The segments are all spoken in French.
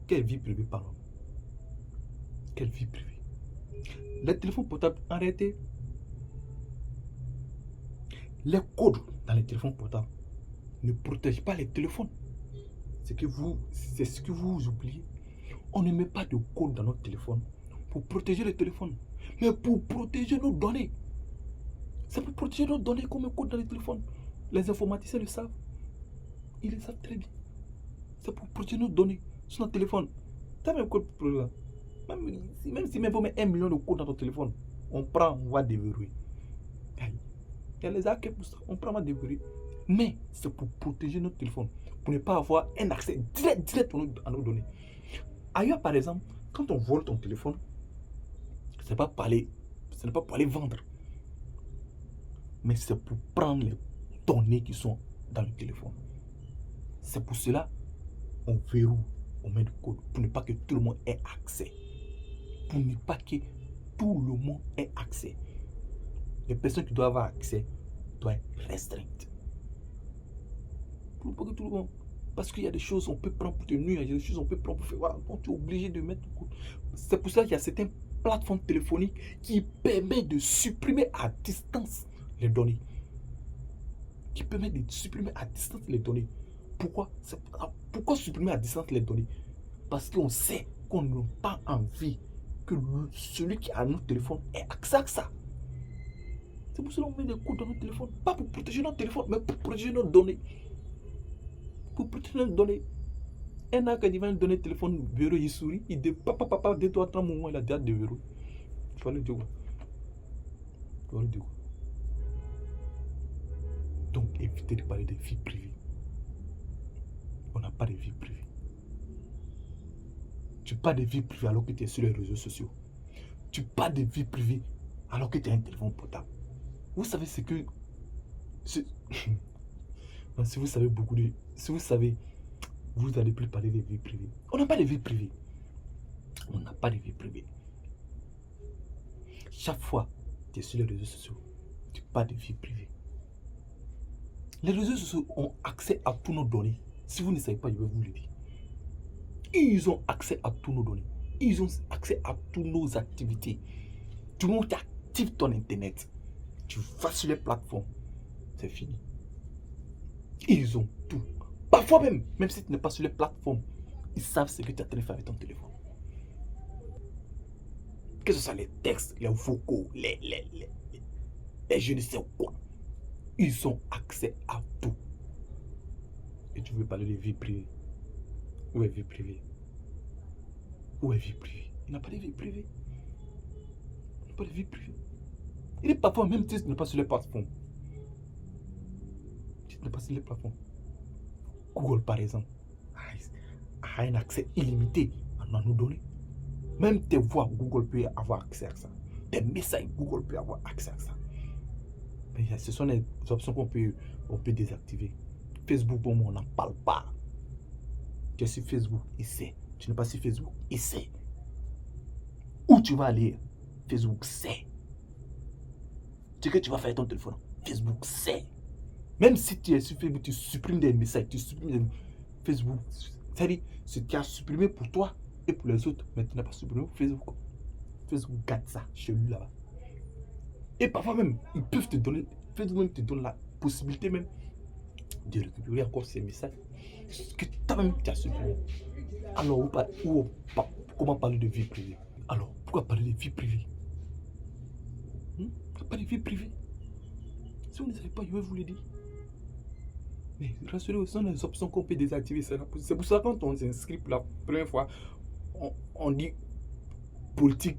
Quelle vie privée, pardon? Quelle vie privée? Les téléphones portables, en réalité, les codes dans les téléphones portables ne protègent pas les téléphones. C'est ce que vous oubliez. On ne met pas de code dans notre téléphone pour protéger le téléphone, mais pour protéger nos données. C'est pour protéger nos données qu'on met code dans les téléphones. Les informaticiens le savent. Ils le savent très bien. C'est pour protéger nos données sur notre téléphone. Tu as même code pour ça. Même si vous mettez 1 million de codes dans ton téléphone, on prend, on va déverrouiller. Il y a les hackers pour ça. On prend, on va déverrouiller. Mais c'est pour protéger notre téléphone, pour ne pas avoir un accès direct à nos données. Ailleurs, par exemple, quand on vole ton téléphone, ce n'est pas pour aller vendre, mais c'est pour prendre les données qui sont dans le téléphone. C'est pour cela on verrouille, on met le code, pour ne pas que tout le monde ait accès. Pour ne pas que tout le monde ait accès. Les personnes qui doivent avoir accès doivent être restreintes. Pour ne pas que tout le monde. Parce qu'il y a des choses on peut prendre pour te nuire, il y a des choses on peut prendre pour faire. Voilà, donc tu es obligé de mettre le code. C'est pour ça qu'il y a certaines plateformes téléphoniques qui permettent de supprimer à distance les données. Pourquoi supprimer à distance les données? Parce qu'on sait qu'on n'a pas envie que celui qui a notre téléphone ait accès à ça. C'est pour cela qu'on met des codes dans notre téléphone. Pas pour protéger notre téléphone, mais pour protéger nos données. Pour protéger nos données. Un an, quand il va nous donner le téléphone verrouillé, il sourit, il dit papa, 2, 3, 30 moments, il a déjà déverrouillé. Tu vas le dire quoi? Donc, évitez de parler de vie privée. On n'a pas de vie privée. Tu parles de vie privée alors que tu es sur les réseaux sociaux. Tu parles de vie privée alors que tu as un téléphone portable. Vous savez ce que... Non, si vous savez beaucoup de... Si vous savez, vous n'allez plus parler de vie privée. On n'a pas de vie privée. On n'a pas de vie privée. Chaque fois que tu es sur les réseaux sociaux, tu parles de vie privée. Les réseaux sociaux ont accès à tous nos données. Si vous ne savez pas, je vais vous le dire. Ils ont accès à tous nos données. Ils ont accès à toutes nos activités. Du moment où tu actives ton internet, tu vas sur les plateformes, c'est fini. Ils ont tout. Parfois même si tu n'es pas sur les plateformes, ils savent ce que tu es en train de faire avec ton téléphone. Que ce soit les textes, les vocaux, les je ne sais quoi. Ils ont accès à tout. Et tu veux parler de vie privée? Où est vie privée? Où est vie privée? Il n'a pas de vie privée. Il n'a pas de vie privée. Il est parfois même si tu n'es pas sur les plateformes. Tu n'es pas sur les plateformes. Google par exemple a un accès illimité à nos données. Même tes voix, Google peut avoir accès à ça. Tes messages, Google peut avoir accès à ça. Mais ce sont les options qu'on peut désactiver. Facebook, pour moi, on n'en parle pas. Tu es sur Facebook, il sait. Tu n'es pas sur Facebook, il sait. Où tu vas aller, Facebook sait. Ce que tu vas faire avec ton téléphone, Facebook sait. Même si tu es sur Facebook, tu supprimes des messages, tu supprimes des Facebook. C'est-à-dire, ce qui a supprimé pour toi et pour les autres, mais tu n'as pas supprimé pour Facebook. Facebook garde ça chez lui là-bas. Et parfois même, ils peuvent te donner, Facebook même te donne la possibilité même de récupérer encore ces messages que toi-même tu as supprimé. Alors, comment parler de vie privée? Alors, pourquoi parler de vie privée? Pas de vie privée. Si vous ne savez pas, je vais vous le dire. Mais rassurez-vous, ce sont les options qu'on peut désactiver. C'est pour ça que quand on s'inscrit pour la première fois, on dit politique,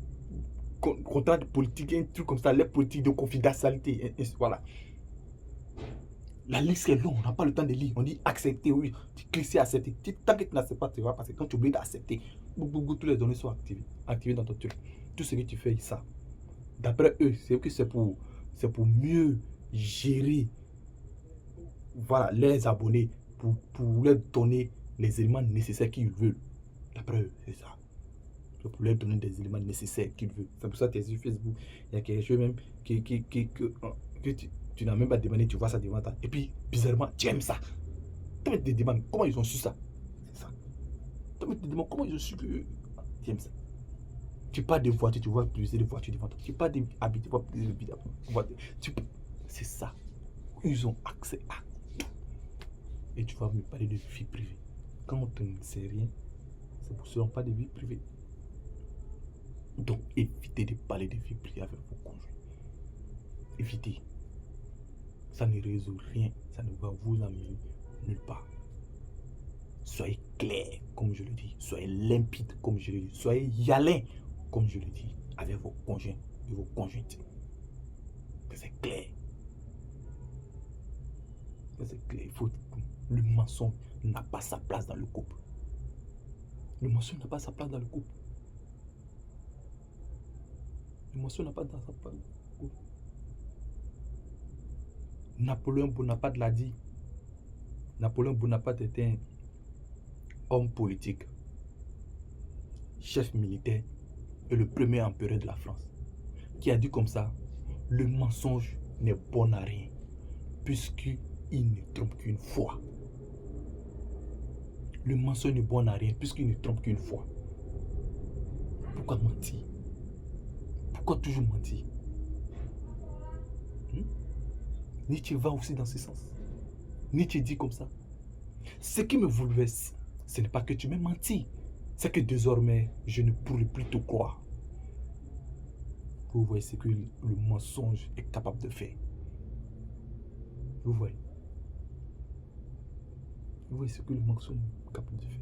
contrat de politique, un truc comme ça, les politiques de confidentialité. Voilà. La liste est longue, on n'a pas le temps de lire. On dit accepter, oui. Tu cliques sur accepter. Tant que tu n'acceptes pas, tu vas passer. Quand tu oublies d'accepter, toutes les données sont activées dans ton truc. Tout ce que tu fais, ça. D'après eux, c'est pour mieux gérer, voilà, les abonnés, pour leur donner les éléments nécessaires qu'ils veulent. D'après eux, c'est ça. C'est pour leur donner des éléments nécessaires qu'ils veulent. C'est pour ça que tu es sur Facebook. Il y a quelque chose même que tu n'as même pas demandé, tu vois ça devant toi. Et puis, bizarrement, tu aimes ça. Tu te demandes comment ils ont su ça. C'est ça. femme te demande comment je suis que... Tu aimes ça. Tu parles de voitures, tu vois utiliser des voitures devant toi. Tu parles d'habits, tu vois utiliser des voitures. C'est ça. Ils ont accès à tout. Et tu vas me parler de vie privée. Quand on ne sait rien, c'est pour cela pas de vie privée. Donc, évitez de parler de vie privée avec vos conjoints. Évitez. Ça ne résout rien. Ça ne va vous amener nulle part. Soyez clair, comme je le dis. Soyez limpide, comme je le dis. Soyez yalin, comme je le dis, avec vos conjoints et vos conjointes. Que c'est clair. Que c'est clair. Le mensonge n'a pas sa place dans le couple. Le mensonge n'a pas sa place dans le couple. Le mensonge n'a pas sa place dans le couple. Napoléon Bonaparte l'a dit. Napoléon Bonaparte était un homme politique, chef militaire et le premier empereur de la France, qui a dit comme ça: le mensonge n'est bon à rien, puisqu'il ne trompe qu'une fois. Le mensonge n'est bon à rien, puisqu'il ne trompe qu'une fois. Pourquoi mentir? Pourquoi toujours mentir? Nietzsche va aussi dans ce sens. Nietzsche dit comme ça: ce qui me bouleverse, ce n'est pas que tu m'aies menti, c'est que désormais, je ne pourrai plus te croire. Vous voyez ce que le mensonge est capable de faire. Vous voyez. Vous voyez ce que le mensonge est capable de faire.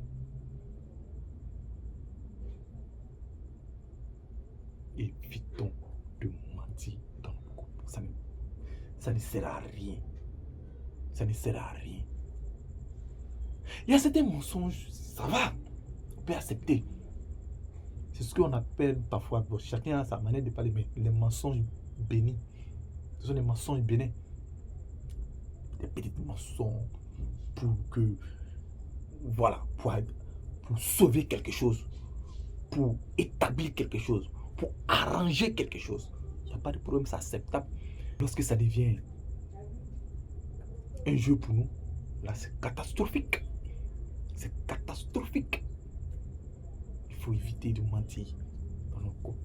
Évitons de mentir dans le couple. Ça ne sert à rien. Ça ne sert à rien. Il y a certains mensonges, ça va, on peut accepter. C'est ce qu'on appelle parfois, bon, chacun a sa manière de parler, mais les mensonges bénis. Ce sont des mensonges bénis. Des petits mensonges pour que, voilà, pour sauver quelque chose, pour établir quelque chose, pour arranger quelque chose. Il n'y a pas de problème, c'est acceptable. Lorsque ça devient un jeu pour nous, là c'est catastrophique. C'est catastrophique. Il faut éviter de mentir dans nos couple.